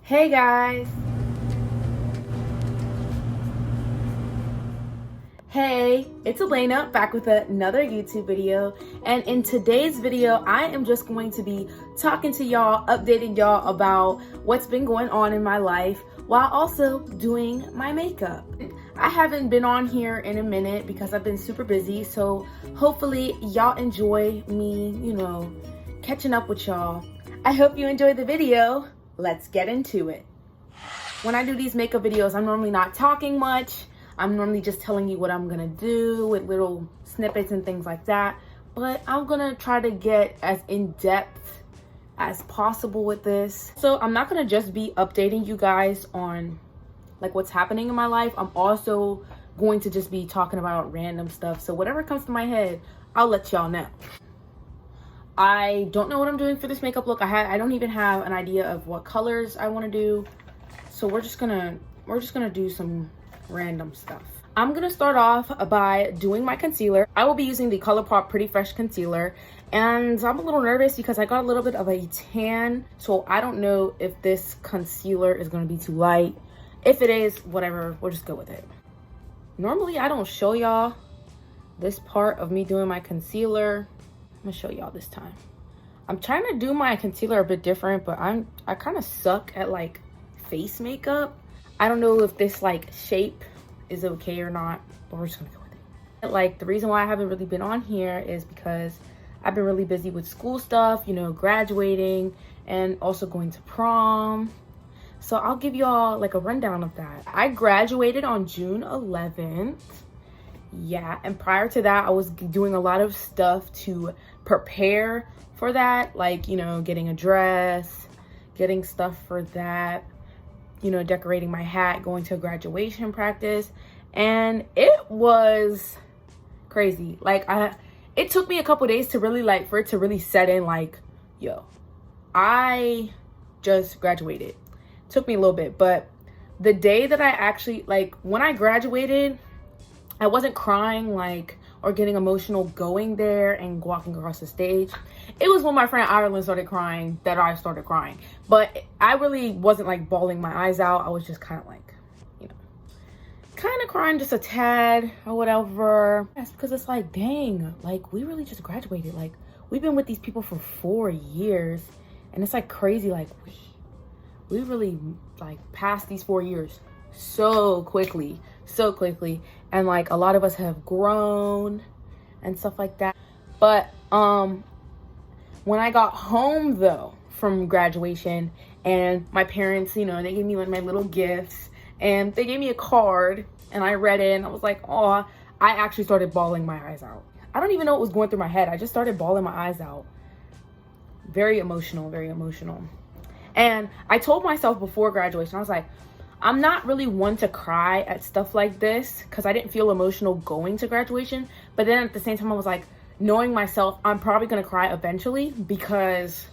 Hey guys! Hey, it's Alaina back with another YouTube video, and in today's video I am just going to be talking to y'all, updating y'all about what's been going on in my life while also doing my makeup. I haven't been on here in a minute because I've been super busy, so hopefully y'all enjoy me, catching up with y'all. I hope you enjoy the video. Let's get into it. When I do these makeup videos, I'm normally not talking much. I'm normally just telling you what I'm gonna do with little snippets and things like that. But I'm gonna try to get as in-depth as possible with this. So I'm not gonna just be updating you guys on like what's happening in my life. I'm also going to just be talking about random stuff. So whatever comes to my head, I'll let y'all know. I don't know what I'm doing for this makeup look. I don't even have an idea of what colors I want to do. So we're just gonna do some random stuff. I'm gonna start off by doing my concealer. I will be using the ColourPop Pretty Fresh concealer, and I'm a little nervous because I got a little bit of a tan, so I don't know if this concealer is gonna be too light. If it is, whatever, we'll just go with it. Normally I don't show y'all this part of me doing my concealer. I'm gonna show y'all this time. I'm trying to do my concealer a bit different, but I kind of suck at like face makeup. I don't know if this like shape is okay or not, but we're just gonna go with it. Like the reason why I haven't really been on here is because I've been really busy with school stuff, graduating and also going to prom. So I'll give y'all like a rundown of that. I graduated on June 11th. Yeah, and prior to that I was doing a lot of stuff to prepare for that, like getting a dress, getting stuff for that, decorating my hat, going to a graduation practice, and it was crazy. Like it took me a couple days to really for it to really set in, like, yo, I just graduated. It took me a little bit, but the day that I actually, when I graduated, I wasn't crying or getting emotional going there and walking across the stage. It was when my friend Ireland started crying that I started crying. But I really wasn't bawling my eyes out. I was just kind of kind of crying just a tad or whatever. That's because it's dang, we really just graduated. We've been with these people for 4 years, and it's crazy. We really passed these 4 years so quickly, and a lot of us have grown and stuff like that. But when I got home though from graduation, and my parents, they gave me my little gifts, and they gave me a card, and I read it, and I was like, oh, I actually started bawling my eyes out. I don't even know what was going through my head. I just started bawling my eyes out. Very emotional, very emotional. And I told myself before graduation, I was like, I'm not really one to cry at stuff like this because I didn't feel emotional going to graduation. But then at the same time, I was knowing myself, I'm probably going to cry eventually, because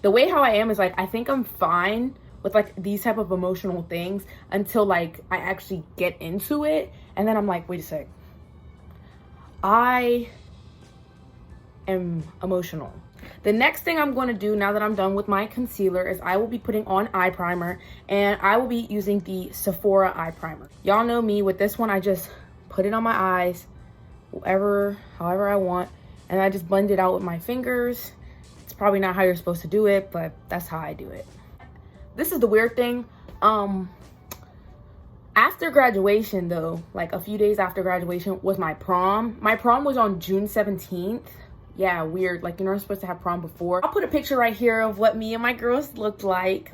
the way how I am is I think I'm fine with these type of emotional things until I actually get into it. And then I'm wait a sec. I am emotional. The next thing I'm going to do now that I'm done with my concealer is I will be putting on eye primer, and I will be using the Sephora eye primer. Y'all know me with this one. I just put it on my eyes, however I want, and I just blend it out with my fingers. It's probably not how you're supposed to do it, but that's how I do it. This is the weird thing. After graduation though, a few days after graduation was my prom. My prom was on June 17th. Yeah, weird. You're not supposed to have prom before. I'll put a picture right here of what me and my girls looked like.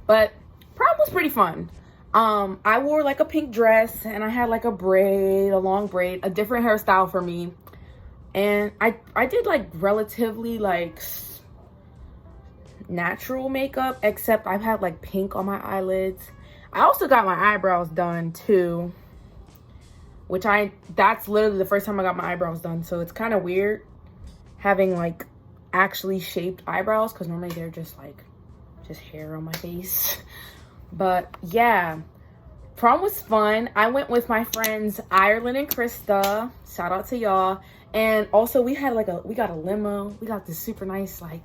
But prom was pretty fun. I wore a pink dress, and I had a braid, a long braid, a different hairstyle for me. And I did relatively natural makeup, except I've had pink on my eyelids. I also got my eyebrows done too, which that's literally the first time I got my eyebrows done. So it's kind of weird having actually shaped eyebrows, because normally they're just hair on my face. But yeah, prom was fun. I went with my friends Ireland and Krista. Shout out to y'all. And also we had we got a limo. We got this super nice limo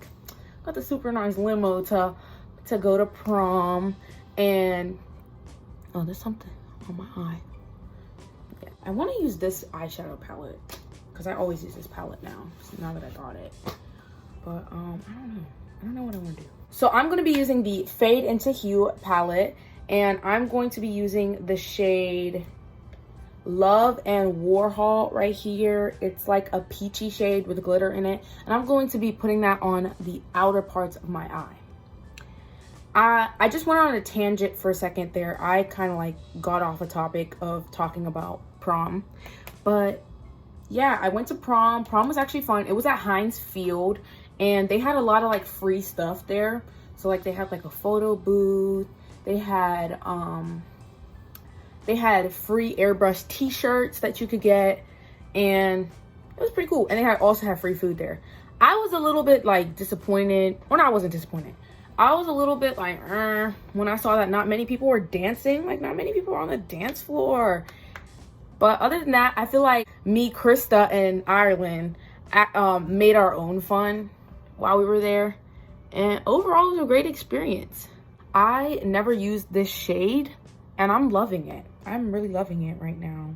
to go to prom. And oh, there's something on my eye. Yeah, I want to use this eyeshadow palette because I always use this palette now that I got it. But I don't know what I want to do. So I'm going to be using the Fade into Hue palette, and I'm going to be using the shade Love and Warhol right here. It's like a peachy shade with glitter in it, and I'm going to be putting that on the outer parts of my eye. I just went on a tangent for a second there. I kind of like got off a topic of talking about prom, but yeah, I went to prom. Prom was actually fun. It was at Heinz Field, and they had a lot of like free stuff there. So like they had like a photo booth. They had free airbrush t-shirts that you could get, and it was pretty cool. And they also had free food there. I was a little bit like disappointed, or no, I wasn't disappointed. I was a little bit like, when I saw that not many people were dancing, like not many people were on the dance floor. But other than that, I feel like me, Krista, and Ireland made our own fun while we were there. And overall, it was a great experience. I never used this shade, and I'm loving it. I'm really loving it right now.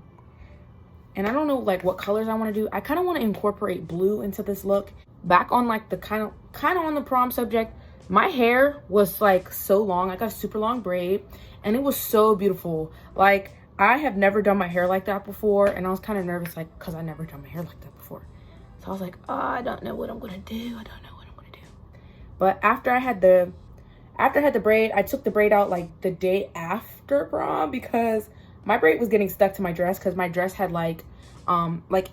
And I don't know like what colors I want to do. I kind of want to incorporate blue into this look. Back on like the kind of on the prom subject, my hair was like so long. I got a super long braid, and it was so beautiful. Like, I have never done my hair like that before, and I was kind of nervous, like, because I never done my hair like that before. So I was like, oh, I don't know what I'm gonna do. I don't know what I'm gonna do. But after I had the braid, I took the braid out like the day after prom, because my braid was getting stuck to my dress, because my dress had like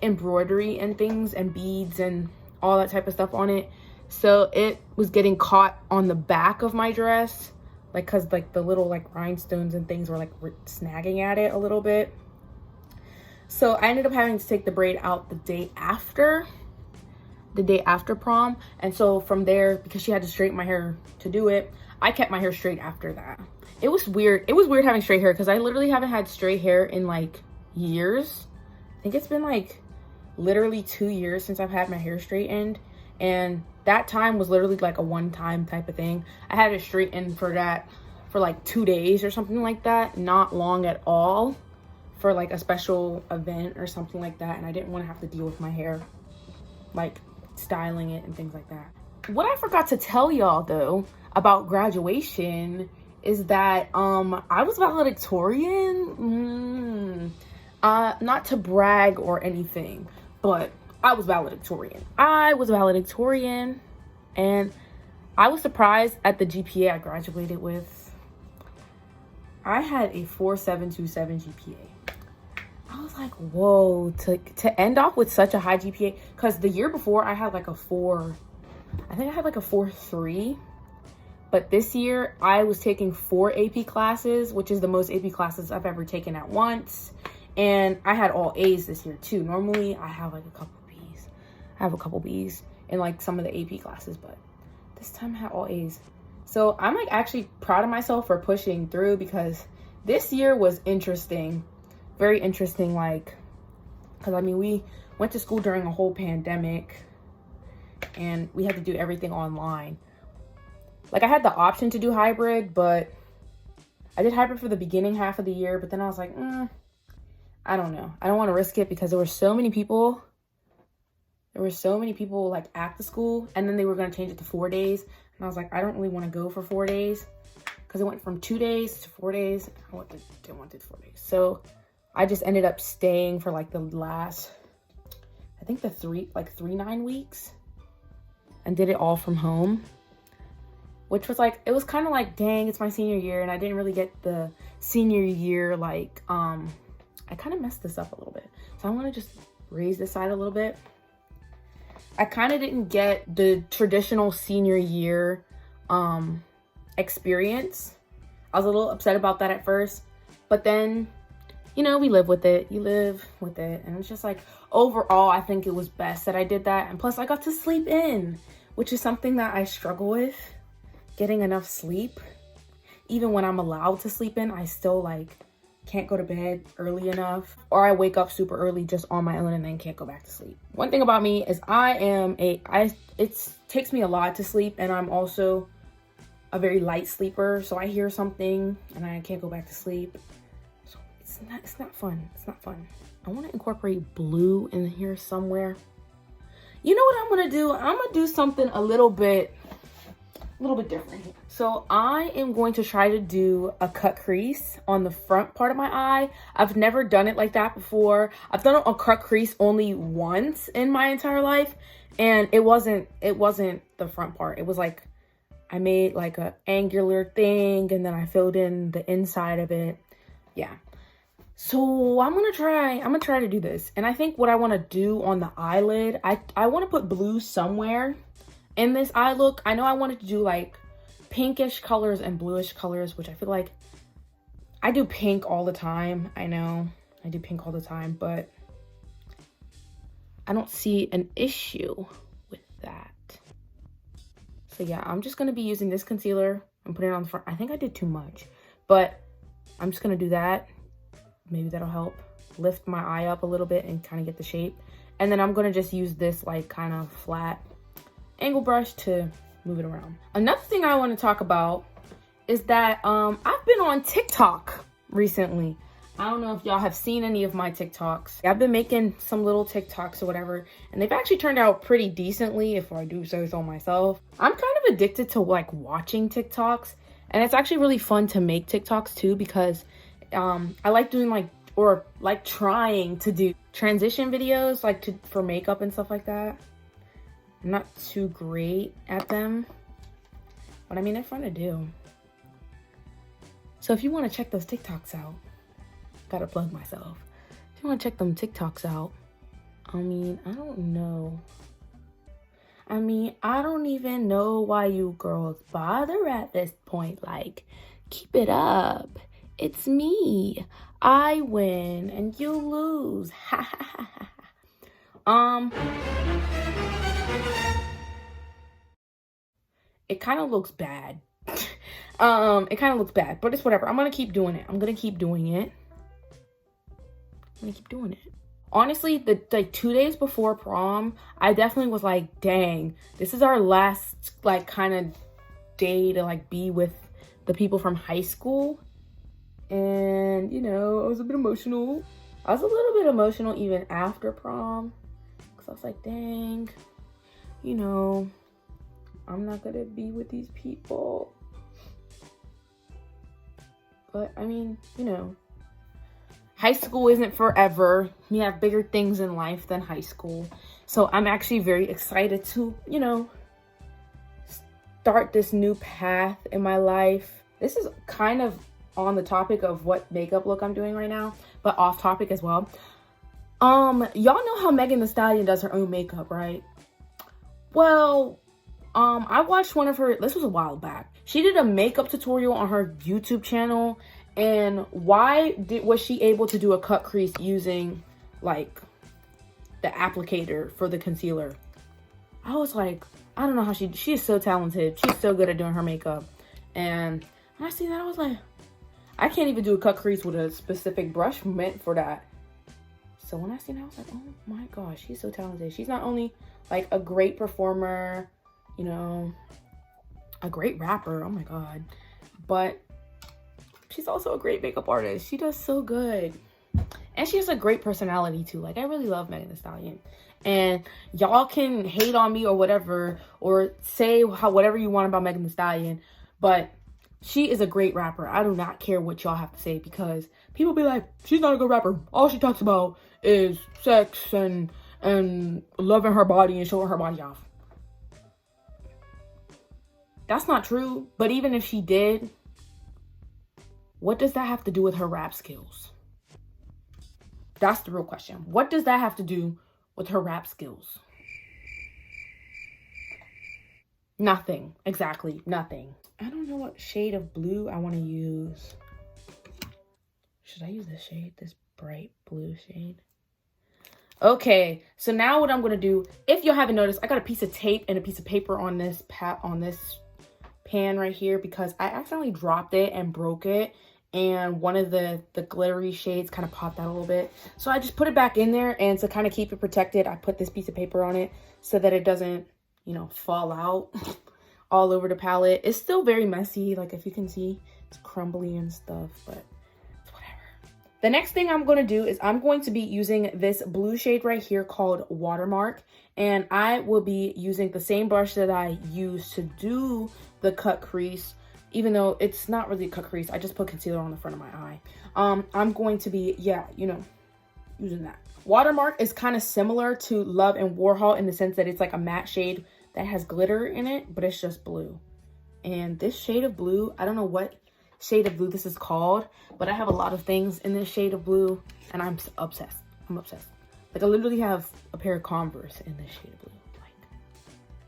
embroidery and things and beads and all that type of stuff on it. So it was getting caught on the back of my dress, like, because like the little like rhinestones and things were like snagging at it a little bit. So I ended up having to take the braid out the day after prom. And so from there, because she had to straighten my hair to do it, I kept my hair straight after that. It was weird. It was weird having straight hair, because I literally haven't had straight hair in like years. I think it's been like literally 2 years since I've had my hair straightened. And that time was literally like a one-time type of thing. I had it straightened for like 2 days or something like that. Not long at all, for like a special event or something like that. And I didn't want to have to deal with my hair, like styling it and things like that. What I forgot to tell y'all though about graduation is that I was valedictorian. Not to brag or anything, but I was valedictorian. And I was surprised at the GPA I graduated with. I had a 4.727 GPA. I was like, whoa, to end off with such a high GPA, because the year before I had like a 4.3. But this year I was taking 4 AP classes, which is the most AP classes I've ever taken at once. And I had all A's this year too. Normally I have like a couple B's. I have a couple B's in like some of the AP classes, but this time I had all A's. So I'm like actually proud of myself for pushing through, because this year was interesting. Very interesting, like, because I mean, we went to school during a whole pandemic and we had to do everything online. Like, I had the option to do hybrid, but I did hybrid for the beginning half of the year, but then I was like, I don't know. I don't want to risk it, because there were so many people. Like at the school, and then they were going to change it to 4 days. And I was like, I don't really want to go for 4 days, because it went from 2 days to 4 days. I didn't want to do 4 days. So I just ended up staying for like the last, I think 9 weeks, and did it all from home. Which was like, it was kind of like, dang, it's my senior year, and I didn't really get the senior year, like, I kind of messed this up a little bit. So I'm going to just raise this side a little bit. I kind of didn't get the traditional senior year experience. I was a little upset about that at first, but then, you know, we live with it. You live with it. And it's just like, overall, I think it was best that I did that. And plus I got to sleep in, which is something that I struggle with, getting enough sleep. Even when I'm allowed to sleep in, I still like can't go to bed early enough, or I wake up super early just on my own and then can't go back to sleep. One thing about me is it takes me a lot to sleep, and I'm also a very light sleeper, so I hear something and I can't go back to sleep. So it's not fun. It's not fun. I want to incorporate blue in here somewhere. You know what I'm gonna do? I'm gonna do something a little bit different. So I am going to try to do a cut crease on the front part of my eye. I've never done it like that before. I've done a cut crease only once in my entire life, and it wasn't the front part. It was like I made like a angular thing and then I filled in the inside of it. Yeah. So I'm gonna try to do this. And I think what I want to do on the eyelid, I want to put blue somewhere in this eye look. I know I wanted to do like pinkish colors and bluish colors, which I feel like I do pink all the time. I know I do pink all the time, but I don't see an issue with that. So yeah, I'm just gonna be using this concealer and putting it on the front. I think I did too much, but I'm just gonna do that. Maybe that'll help lift my eye up a little bit and kind of get the shape. And then I'm gonna just use this like kind of flat angle brush to move it around. Another thing I want to talk about is that I've been on TikTok recently. I don't know if y'all have seen any of my TikToks. I've been making some little TikToks or whatever, and they've actually turned out pretty decently, if I do say so myself. I'm kind of addicted to like watching TikToks, and it's actually really fun to make TikToks too, because I like doing trying to do transition videos for makeup and stuff like that. I'm not too great at them, but I mean, they're fun to do. So if you want to check those TikToks out, gotta plug myself. If you want to check them TikToks out, I mean, I don't know. I don't even know why you girls bother at this point. Like, keep it up. It's me. I win and you lose. Ha ha ha ha. It kind of looks bad. It kind of looks bad, but it's whatever. I'm gonna keep doing it. I'm gonna keep doing it. Honestly, the 2 days before prom, I definitely was like, dang, this is our last like kind of day to like be with the people from high school. And you know, I was a bit emotional. I was a little bit emotional even after prom, because I was like, dang, you know, I'm not gonna be with these people. But I mean, you know, high school isn't forever. We have bigger things in life than high school. So I'm actually very excited to, you know, start this new path in my life. This is kind of on the topic of what makeup look I'm doing right now, but off topic as well. Y'all know how Megan Thee Stallion does her own makeup, right? Well, I watched one of her, this was a while back. She did a makeup tutorial on her YouTube channel. And was she able to do a cut crease using like the applicator for the concealer? I was like, I don't know how she is so talented. She's so good at doing her makeup. And when I see that, I was like, I can't even do a cut crease with a specific brush meant for that. So when I seen that, I was like, oh my gosh, she's so talented. She's not only like a great performer, you know, a great rapper, oh my god, but she's also a great makeup artist. She does so good. And she has a great personality too. Like, I really love Megan Thee Stallion. And y'all can hate on me or whatever, or say whatever you want about Megan Thee Stallion, but she is a great rapper. I do not care what y'all have to say, because people be like, she's not a good rapper. All she talks about is sex and loving her body and showing her body off. That's not true. But even if she did, what does that have to do with her rap skills? That's the real question. What does that have to do with her rap skills? Nothing. Exactly. Nothing. I don't know what shade of blue I want to use. Should I use this shade? This bright blue shade? Okay. So now what I'm going to do, if you haven't noticed, I got a piece of tape and a piece of paper on this pan right here, because I accidentally dropped it and broke it. And one of the glittery shades kind of popped out a little bit. So I just put it back in there, and to kind of keep it protected, I put this piece of paper on it so that it doesn't, you know, fall out all over the palette. It's still very messy. Like, if you can see, it's crumbly and stuff, but it's whatever. The next thing I'm going to do is I'm going to be using this blue shade right here called Watermark. And I will be using the same brush that I used to do the cut crease, even though it's not really a cut crease. I just put concealer on the front of my eye. I'm going to be, yeah, you know, using that. Watermark is kind of similar to Love and Warhol in the sense that it's like a matte shade that has glitter in it, but it's just blue. And this shade of blue, I don't know what shade of blue this is called, but I have a lot of things in this shade of blue, and I'm obsessed. I'm obsessed. Like, I literally have a pair of Converse in this shade of blue.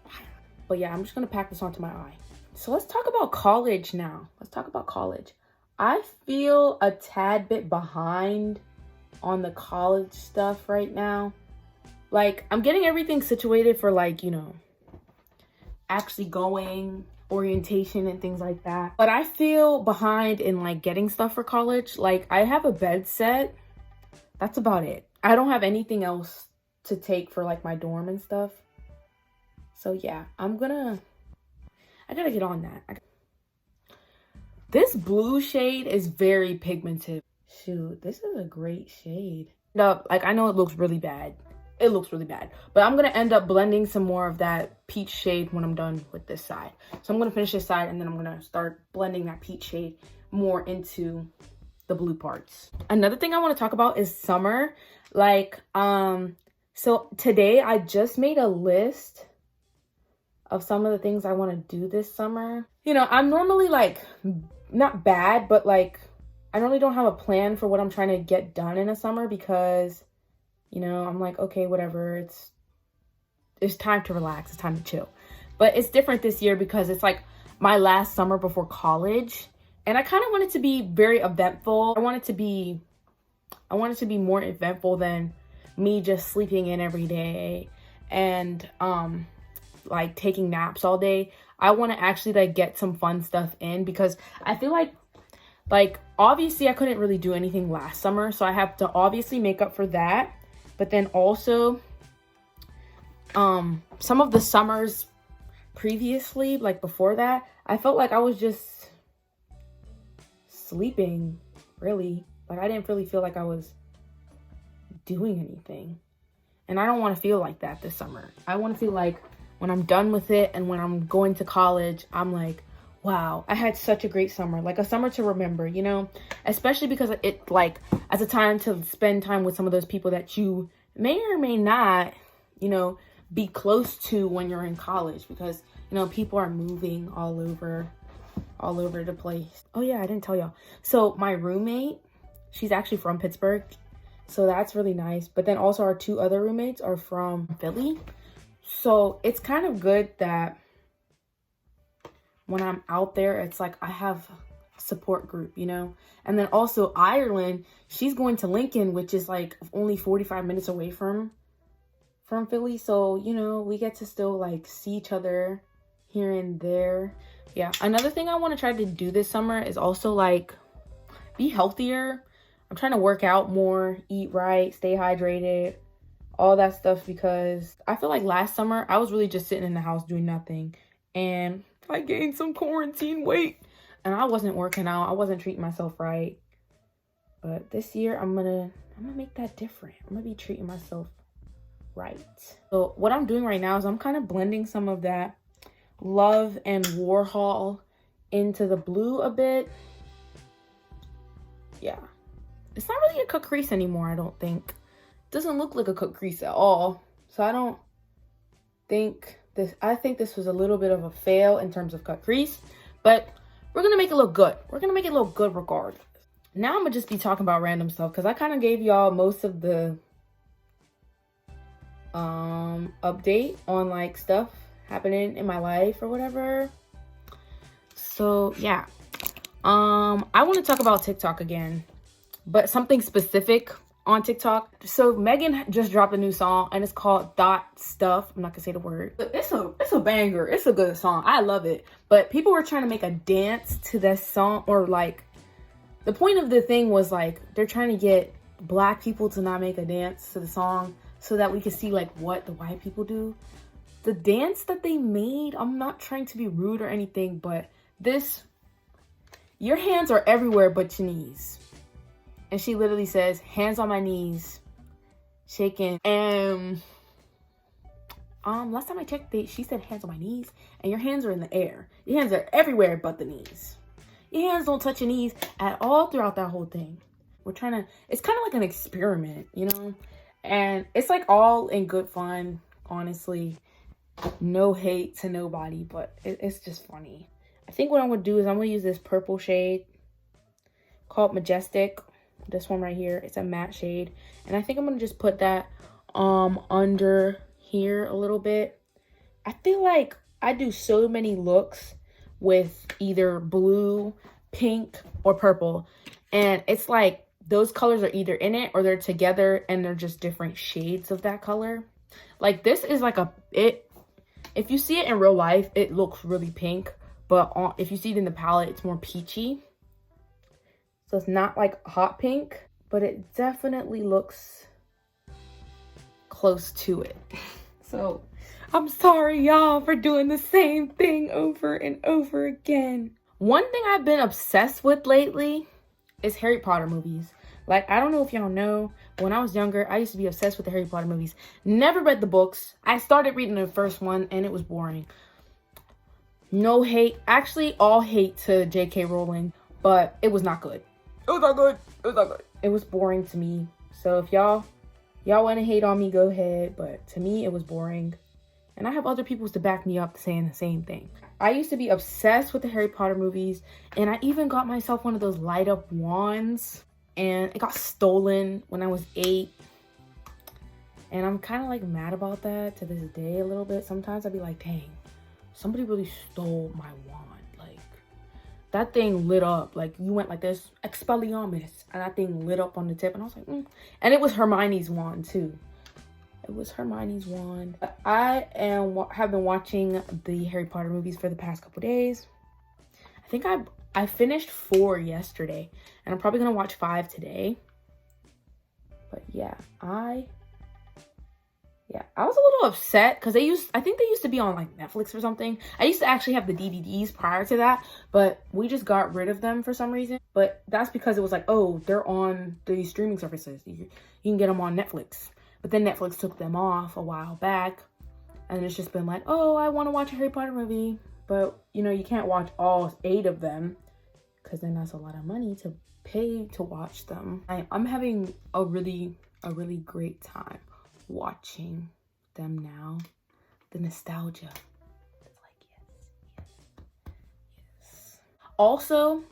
Like, but yeah, I'm just gonna pack this onto my eye. So let's talk about college now. Let's talk about college. I feel a tad bit behind on the college stuff right now. Like, I'm getting everything situated for, like, you know, actually going, orientation and things like that. But I feel behind in, like, getting stuff for college. Like, I have a bed set. That's about it. I don't have anything else to take for, like, my dorm and stuff. So yeah, I gotta get on that. This blue shade is very pigmented. Shoot, this is a great shade. No, like, I know it looks really bad. It looks really bad. But I'm going to end up blending some more of that peach shade when I'm done with this side. So I'm going to finish this side, and then I'm going to start blending that peach shade more into the blue parts. Another thing I want to talk about is summer. Like, so today I just made a list of some of the things I want to do this summer. You know, I'm normally, like, not bad, but, like, I really don't have a plan for what I'm trying to get done in a summer because, you know, I'm like, okay, whatever. It's time to relax. It's time to chill. But it's different this year because it's like my last summer before college. And I kind of want it to be very eventful. I want it to be more eventful than me just sleeping in every day and, like, taking naps all day. I want to actually, like, get some fun stuff in because I feel like, obviously I couldn't really do anything last summer, so I have to obviously make up for that. But then also, some of the summers previously, like before that, I felt like I was just sleeping, really. Like, I didn't really feel like I was doing anything. And I don't want to feel like that this summer. I want to feel like when I'm done with it and when I'm going to college, I'm like, wow, I had such a great summer. Like, a summer to remember, you know? Especially because it, like, as a time to spend time with some of those people that you may or may not, you know, be close to when you're in college. Because, you know, people are moving all over the place. Oh yeah, I didn't tell y'all. So my roommate, she's actually from Pittsburgh. So that's really nice. But then also our two other roommates are from Philly. So it's kind of good that when I'm out there, it's like I have a support group, you know? And then also Ireland, she's going to Lincoln, which is like only 45 minutes away from Philly. So, you know, we get to still, like, see each other here and there. Yeah, another thing I want to try to do this summer is also, like, be healthier. I'm trying to work out more, eat right, stay hydrated, all that stuff, because I feel like last summer I was really just sitting in the house doing nothing, and I gained some quarantine weight and I wasn't working out. I wasn't treating myself right. But this year I'm gonna make that different. I'm gonna be treating myself right. So what I'm doing right now is I'm kind of blending some of that Love and Warhol into the blue a bit. Yeah, it's not really a cut crease anymore, I don't think. It doesn't look like a cut crease at all. So I don't think this, I think this was a little bit of a fail in terms of cut crease, but we're gonna make it look good. We're gonna make it look good regardless. Now I'm gonna just be talking about random stuff because I kind of gave y'all most of the update on, like, stuff happening in my life or whatever. So yeah, I want to talk about TikTok again, but something specific on TikTok. So Megan just dropped a new song and it's called Dot Stuff. I'm not gonna say the word, but it's a banger. It's a good song. I love it. But people were trying to make a dance to this song, or, like, the point of the thing was, like, they're trying to get Black people to not make a dance to the song so that we could see, like, what the white people do. The dance that they made, I'm not trying to be rude or anything, but this, your hands are everywhere but your knees. And she literally says, hands on my knees, shaking. And last time I checked, she said hands on my knees, and your hands are in the air. Your hands are everywhere but the knees. Your hands don't touch your knees at all throughout that whole thing. We're trying to, it's kind of like an experiment, you know? And it's like all in good fun, honestly. No hate to nobody, but it's just funny. I think what I'm going to do is I'm going to use this purple shade called Majestic. This one right here. It's a matte shade. And I think I'm going to just put that under here a little bit. I feel like I do so many looks with either blue, pink, or purple. And it's like those colors are either in it or they're together and they're just different shades of that color. Like this is like if you see it in real life, it looks really pink. But if you see it in the palette, it's more peachy. So it's not like hot pink, but it definitely looks close to it. So I'm sorry, y'all, for doing the same thing over and over again. One thing I've been obsessed with lately is Harry Potter movies. Like, I don't know if y'all know, but when I was younger, I used to be obsessed with the Harry Potter movies. Never read the books. I started reading the first one, and it was boring. No hate. Actually, all hate to J.K. Rowling, but it was not good. It was not good. It was not good. It was boring to me. So if y'all want to hate on me, go ahead. But to me, it was boring. And I have other people to back me up saying the same thing. I used to be obsessed with the Harry Potter movies, and I even got myself one of those light up wands. And it got stolen when I was 8. And I'm kind of like mad about that to this day a little bit. Sometimes I'd be like, dang, somebody really stole my wand. Like, that thing lit up. Like, you went like this, Expelliarmus. And that thing lit up on the tip. And I was like, And it was Hermione's wand, too. It was Hermione's wand. I have been watching the Harry Potter movies for the past couple days. I think I finished 4 yesterday, and I'm probably gonna watch 5 today. But yeah, I was a little upset because I think they used to be on like Netflix or something. I used to actually have the DVDs prior to that, but we just got rid of them for some reason. But that's because it was like, oh, they're on the streaming services. You can get them on Netflix. But then Netflix took them off a while back, and it's just been like, oh, I want to watch a Harry Potter movie, but you know, you can't watch all 8 of them, because then that's a lot of money to pay to watch them. I'm having a really great time watching them now. The nostalgia. It's like, yes. Also,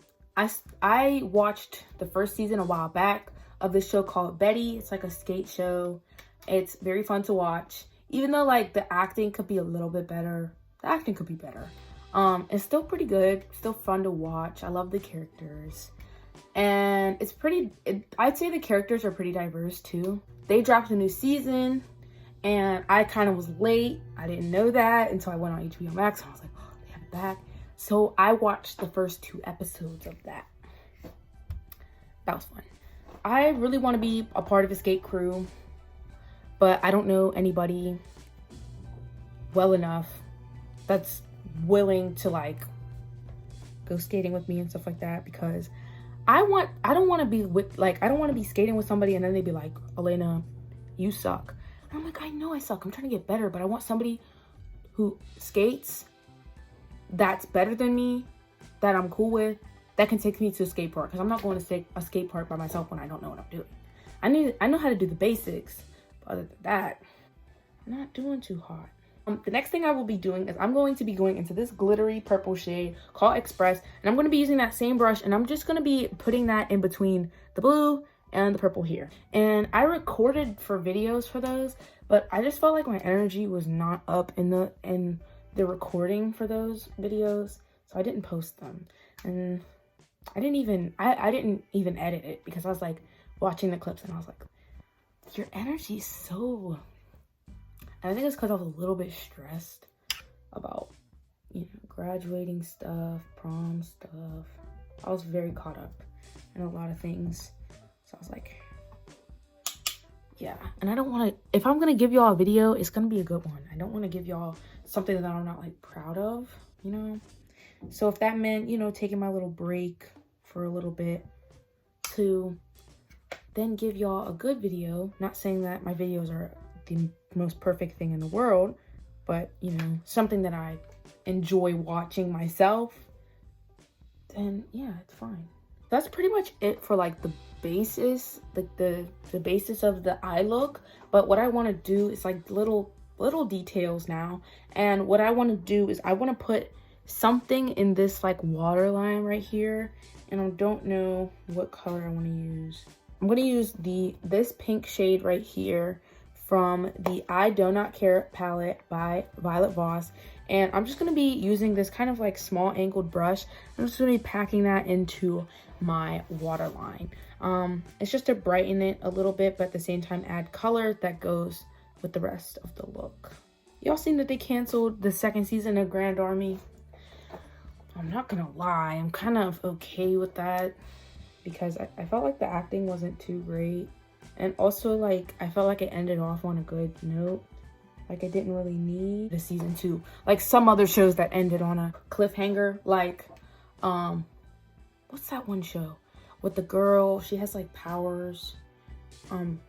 I watched the first season a while back of this show called Betty. It's like a skate show. It's very fun to watch. Even though like the acting could be a little bit better. The acting could be better. It's still pretty good, still fun to watch. I love the characters, and it's I'd say the characters are pretty diverse too. They dropped a new season, and I kind of was late. I didn't know that until I went on HBO Max, and I was like, oh, they have it back. So I watched the first 2 episodes of that. That was fun. I really want to be a part of a skate crew, but I don't know anybody well enough that's willing to like go skating with me and stuff like that, because I don't want to be skating with somebody and then they'd be like, Alaina, you suck. And I'm like, I know I suck. I'm trying to get better, but I want somebody who skates that's better than me, that I'm cool with, that can take me to a skate park, because I'm not going to a skate park by myself when I don't know what I'm doing. I know how to do the basics, but other than that, I'm not doing too hot. The next thing I will be doing is I'm going to be going into this glittery purple shade called Express, and I'm going to be using that same brush, and I'm just going to be putting that in between the blue and the purple here. And I recorded for videos for those, but I just felt like my energy was not up in the recording for those videos, so I didn't post them. And I didn't even edit it, because I was like watching the clips and I was like, your energy is so... And I think it's because I was a little bit stressed about, you know, graduating stuff, prom stuff. I was very caught up in a lot of things. So I was like, yeah, and I don't want to, if I'm gonna give y'all a video, it's gonna be a good one. I don't want to give y'all something that I'm not like proud of, you know. So if that meant, you know, taking my little break for a little bit to then give y'all a good video, not saying that my videos are the most perfect thing in the world, but you know, something that I enjoy watching myself, then yeah, it's fine. That's pretty much it for like the basis, like the basis of the eye look. But what I want to do is like little details now. And what I want to do is I want to put something in this like waterline right here, and I don't know what color I want to use. I'm going to use this pink shade right here from the I Do Not Care palette by Violet Voss. And I'm just going to be using this kind of like small angled brush. I'm just going to be packing that into my waterline. It's just to brighten it a little bit, but at the same time add color that goes with the rest of the look. Y'all seen that they canceled the second season of Grand Army? I'm not gonna lie, I'm kind of okay with that because I felt like the acting wasn't too great. And also like, I felt like it ended off on a good note. Like I didn't really need the season 2. Like some other shows that ended on a cliffhanger, like, what's that one show? With the girl, she has like powers.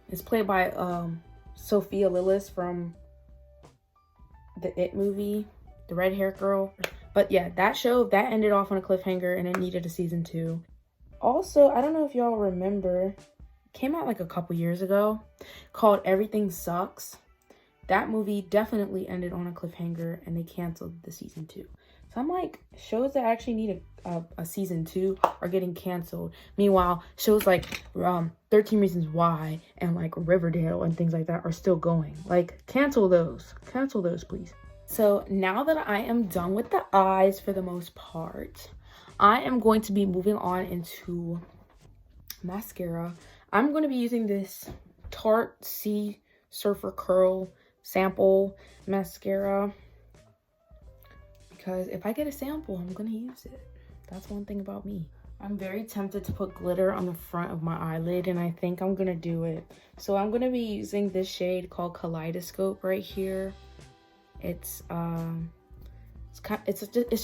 It's played by Sophia Lillis from the It movie, the red hair girl. But yeah, that show, that ended off on a cliffhanger and it needed a season 2. Also, I don't know if y'all remember, came out like a couple years ago, called Everything Sucks. That movie definitely ended on a cliffhanger and they canceled the season 2. So I'm like, shows that actually need a season 2 are getting canceled. Meanwhile, shows like 13 Reasons Why and like Riverdale and things like that are still going. Like, cancel those. Cancel those, please. So now that I am done with the eyes for the most part, I am going to be moving on into mascara. I'm going to be using this Tarte Sea Surfer Curl sample mascara. Because if I get a sample, I'm gonna use it. That's one thing about me. I'm very tempted to put glitter on the front of my eyelid, and I think I'm gonna do it. So I'm gonna be using this shade called Kaleidoscope right here. It's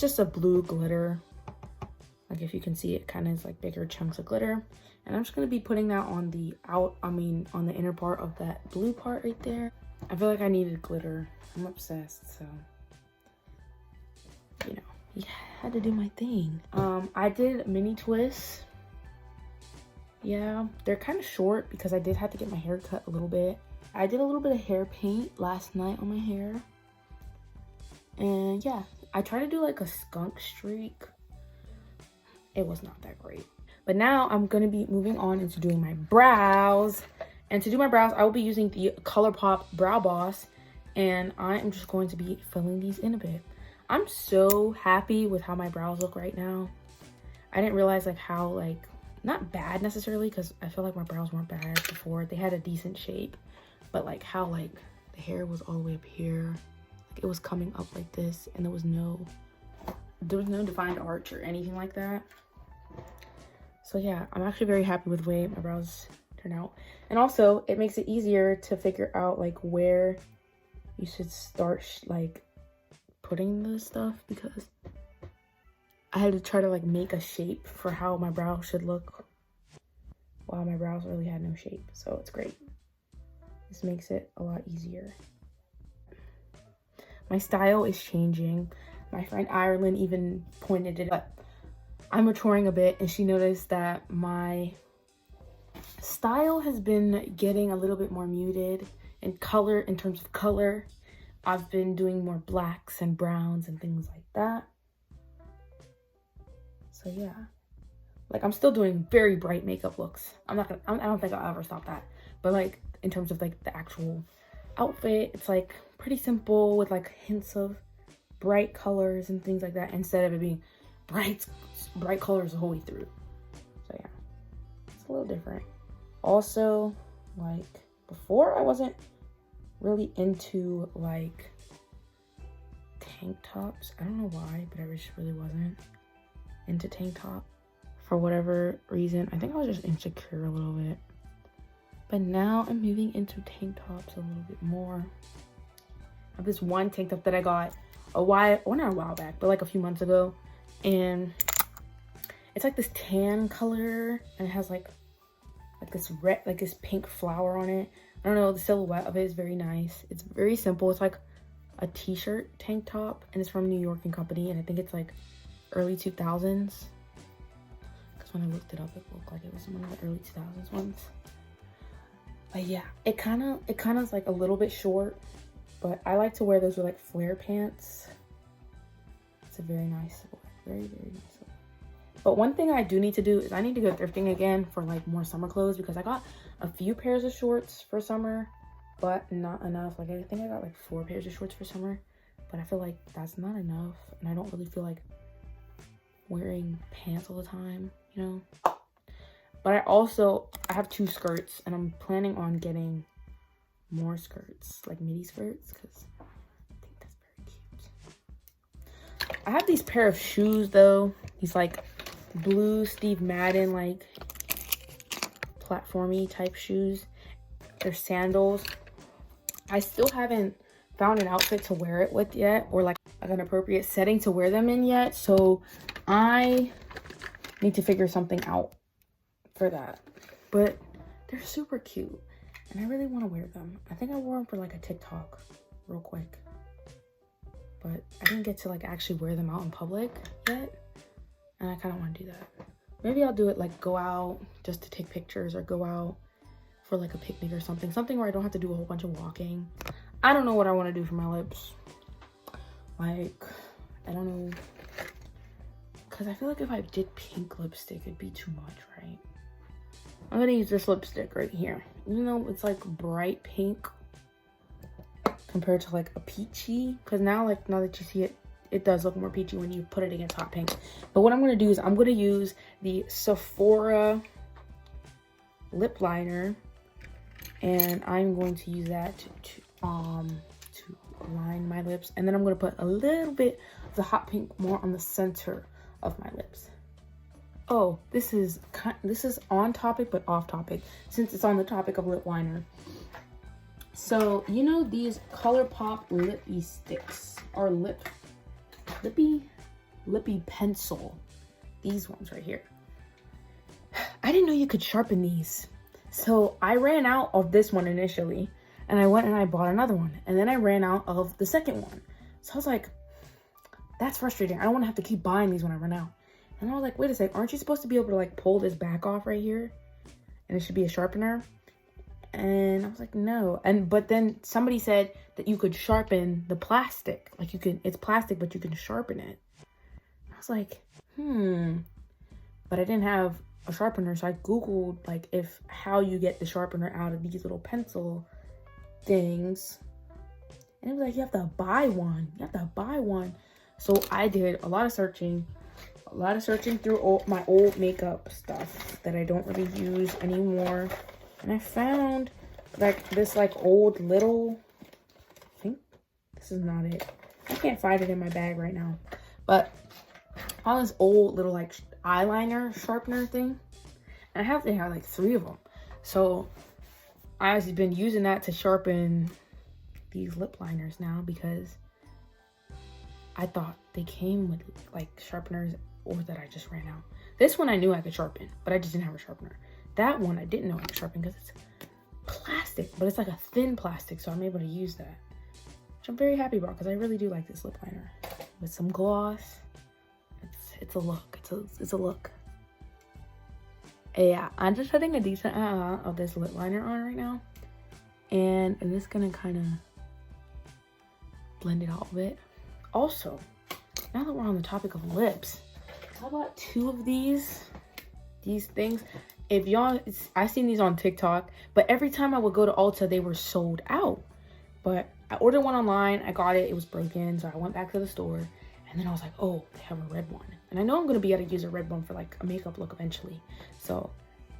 just a blue glitter. Like if you can see, it kind of is like bigger chunks of glitter. And I'm just gonna be putting that on the on the inner part of that blue part right there. I feel like I needed glitter. I'm obsessed, so. You know, yeah, I had to do my thing. I did mini twists. Yeah, they're kind of short because I did have to get my hair cut a little bit. I did a little bit of hair paint last night on my hair. And yeah, I tried to do like a skunk streak. It was not that great. But now I'm gonna be moving on into doing my brows. And to do my brows, I will be using the ColourPop Brow Boss. And I am just going to be filling these in a bit. I'm so happy with how my brows look right now. I didn't realize like how like, not bad necessarily, because I feel like my brows weren't bad before. They had a decent shape, but like how like the hair was all the way up here. Like it was coming up like this and there was no defined arch or anything like that. So yeah, I'm actually very happy with the way my brows turn out. And also it makes it easier to figure out like where you should start like putting this stuff, because I had to try to like make a shape for how my brows should look while my brows really had no shape. So it's great. This makes it a lot easier. My style is changing. My friend Ireland even pointed it out. I'm maturing a bit and she noticed that my style has been getting a little bit more muted in color, in terms of color. I've been doing more blacks and browns and things like that. So yeah, like I'm still doing very bright makeup looks. I don't think I'll ever stop that. But like in terms of like the actual outfit, it's like pretty simple with like hints of bright colors and things like that, instead of it being bright colors the whole way through. So yeah, it's a little different. Also, like before I wasn't really into like tank tops. I don't know why, but I just really wasn't into tank top for whatever reason. I think I was just insecure a little bit. But now I'm moving into tank tops a little bit more. I have this one tank top that I got a while, well, not a while back, but like a few months ago. And it's like this tan color, and it has like this red, like this pink flower on it. I don't know, the silhouette of it is very nice. It's very simple. It's like a t-shirt tank top, and it's from New York and Company, and I think it's like early 2000s. Because when I looked it up, it looked like it was one of the early 2000s ones. But yeah, it kind of is like a little bit short, but I like to wear those with like flare pants. It's a very nice silhouette, very nice silhouette. But one thing I do need to do is I need to go thrifting again for like more summer clothes, because I got a few pairs of shorts for summer, but not enough. Like I think I got like 4 pairs of shorts for summer, but I feel like that's not enough, and I don't really feel like wearing pants all the time, you know. But I have 2 skirts, and I'm planning on getting more skirts, like midi skirts, because I think that's very cute. I have these pair of shoes though, these like blue Steve Madden like platformy type shoes. They're sandals. I still haven't found an outfit to wear it with yet, or like an appropriate setting to wear them in yet, so I need to figure something out for that. But they're super cute, and I really want to wear them. I think I wore them for like a TikTok real quick, but I didn't get to like actually wear them out in public yet, and I kind of want to do that. Maybe I'll do it like go out just to take pictures, or go out for like a picnic or something where I don't have to do a whole bunch of walking. I don't know what I want to do for my lips. Like, I don't know, because I feel like if I did pink lipstick, it'd be too much, right? I'm gonna use this lipstick right here. Even though it's like bright pink compared to like a peachy, because now that you see it, it does look more peachy when you put it against hot pink. But what I'm gonna do is I'm gonna use the Sephora lip liner, and I'm going to use that to line my lips, and then I'm gonna put a little bit of the hot pink more on the center of my lips. Oh, this is on topic but off topic, since it's on the topic of lip liner. So you know these ColourPop lippy sticks, or lippy pencil, these ones right here. I didn't know you could sharpen these, so I ran out of this one initially, and I went and I bought another one, and then I ran out of the second one. So I was like, that's frustrating. I don't want to have to keep buying these when I run out. And I was like, wait a sec, aren't you supposed to be able to like pull this back off right here, and it should be a sharpener? And I was like, no. But then somebody said that you could sharpen the plastic, like you can, it's plastic but you can sharpen it. I was like, but I didn't have a sharpener, so I googled like how you get the sharpener out of these little pencil things, and it was like you have to buy one. So I did a lot of searching through my old makeup stuff that I don't really use anymore, and I found like this like old little, I think this is not it, I can't find it in my bag right now, but all this old little like eyeliner sharpener thing, and they have like 3 of them. So I've been using that to sharpen these lip liners now, because I thought they came with like sharpeners, or that I just ran out. This one I knew I could sharpen, but I just didn't have a sharpener. That one I didn't know I could sharpen because it's plastic, but it's like a thin plastic, so I'm able to use that, which I'm very happy about, because I really do like this lip liner with some gloss. It's a look. It's a look. Yeah, I'm just putting a decent amount of this lip liner on right now, and I'm just gonna kind of blend it out a bit. Also, now that we're on the topic of lips, I bought 2 of these things. If y'all, I seen these on TikTok, but every time I would go to Ulta, they were sold out. But I ordered one online, I got it, it was broken, so I went back to the store, and then I was like, oh, they have a red one. And I know I'm gonna be able to use a red one for like a makeup look eventually. So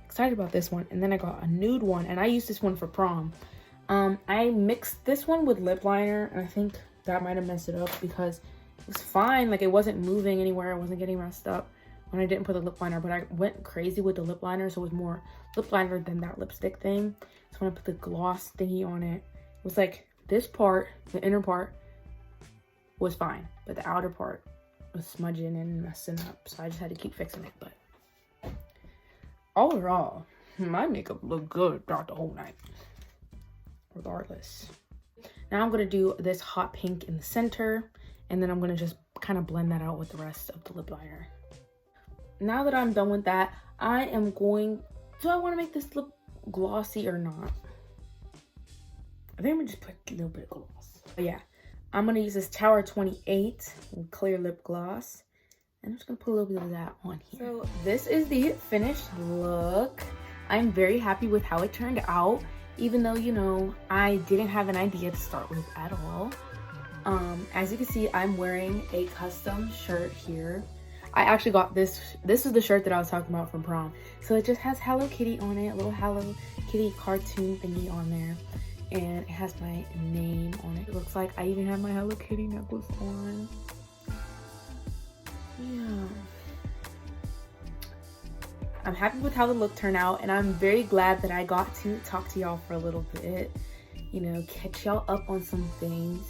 excited about this one. And then I got a nude one, and I used this one for prom. I mixed this one with lip liner, and I think that might have messed it up, because it was fine. Like, it wasn't moving anywhere, it wasn't getting messed up. when I didn't put the lip liner, but I went crazy with the lip liner, so it was more lip liner than that lipstick thing. So when I put the gloss thingy on it, it was like this part, the inner part, was fine, but the outer part was smudging and messing up, so I just had to keep fixing it. But overall, my makeup looked good throughout the whole night, regardless. Now I'm gonna do this hot pink in the center, and then I'm gonna just kind of blend that out with the rest of the lip liner. Now that I'm done with that, I am going, do I want to make this lip glossy or not? I think I'm gonna just put a little bit of gloss. But yeah, I'm gonna use this Tower 28 clear lip gloss, and I'm just gonna put a little bit of that on here. So this is the finished look. I'm very happy with how it turned out, even though, you know, I didn't have an idea to start with at all. As you can see, I'm wearing a custom shirt here. I actually got this is the shirt that I was talking about from prom. So it just has Hello Kitty on it, a little Hello Kitty cartoon thingy on there. And it has my name on it. It looks like I even have my Hello Kitty necklace on. Yeah. I'm happy with how the look turned out, and I'm very glad that I got to talk to y'all for a little bit. You know, catch y'all up on some things.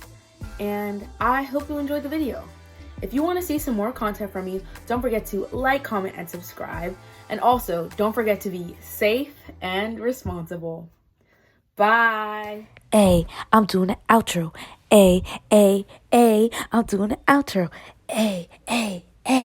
And I hope you enjoyed the video. If you want to see some more content from me, don't forget to like, comment, and subscribe. And also, don't forget to be safe and responsible. Bye. Hey, I'm doing the outro. Hey, I'm doing the outro. Hey.